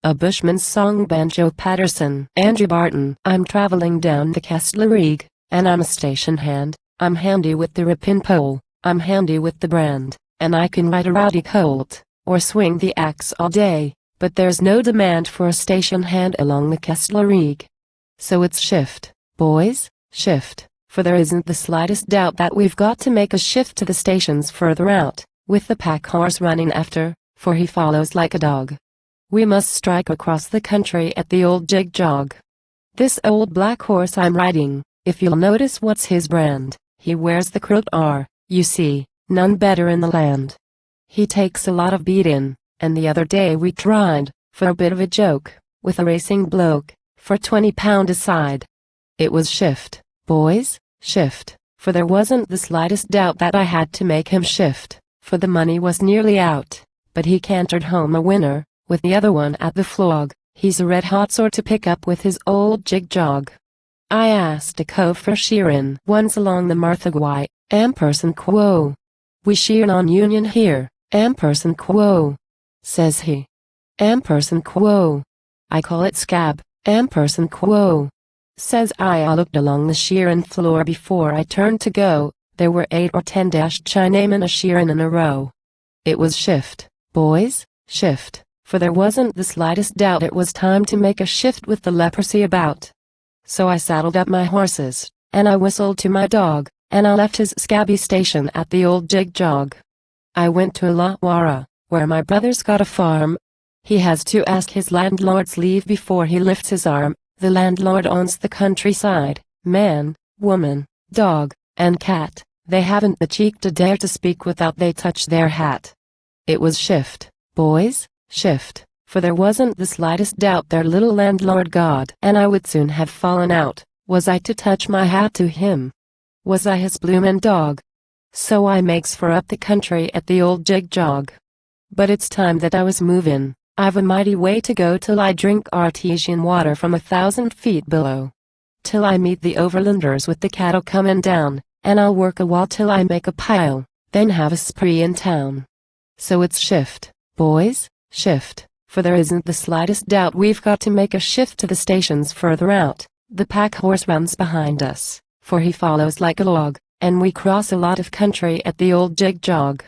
A Bushman's song. Banjo. Paterson. Andrew. Barton. I'm traveling down the Castlereagh, and I'm a station hand. I'm handy with the ripping pole, I'm handy with the brand, and I can ride a rowdy colt, or swing the axe all day, but there's no demand for a station hand along the Castlereagh. So it's shift, boys, shift, for there isn't the slightest doubt that we've got to make a shift to the stations further out, with the pack horse running after, for he follows like a dog. We must strike across the country at the old jig-jog. This old black horse I'm riding, if you'll notice what's his brand, he wears the crooked R, you see, none better in the land. He takes a lot of beatin', and the other day we tried, for a bit of a joke, with a racing bloke, for £20 a side. It was shift, boys, shift, for there wasn't the slightest doubt that I had to make him shift, for the money was nearly out, but he cantered home a winner, with the other one at the flog. He's a red-hot sort to pick up with his old jig-jog. I asked a cove for shearin' once along the Marthaguy, quo. We shear on Union here, quo. Says he. Quo. I call it scab, quo. Says I looked along the shearin' floor before I turned to go, there were 8 or 10 Chinamen a shearin' in a row. It was shift, boys, shift. For there wasn't the slightest doubt it was time to make a shift with the leprosy about. So I saddled up my horses, and I whistled to my dog, and I left his scabby station at the old jig-jog. I went to Illawarra, where my brother's got a farm. He has to ask his landlord's leave before he lifts his arm. The landlord owns the countryside, man, woman, dog, and cat. They haven't the cheek to dare to speak without they touch their hat. It was shift, boys. Shift, for there wasn't the slightest doubt their little landlord God and I would soon have fallen out. Was I to touch my hat to him? Was I his bloomin' dog? So I makes for up the country at the old jig-jog. But it's time that I was movin'. I've a mighty way to go till I drink artesian water from 1,000 feet below. Till I meet the overlanders with the cattle comin' down, and I'll work a while till I make a pile, then have a spree in town. So it's shift, boys. Shift, for there isn't the slightest doubt we've got to make a shift to the stations further out. The pack horse runs behind us, for he follows like a log, and we cross a lot of country at the old jig-jog.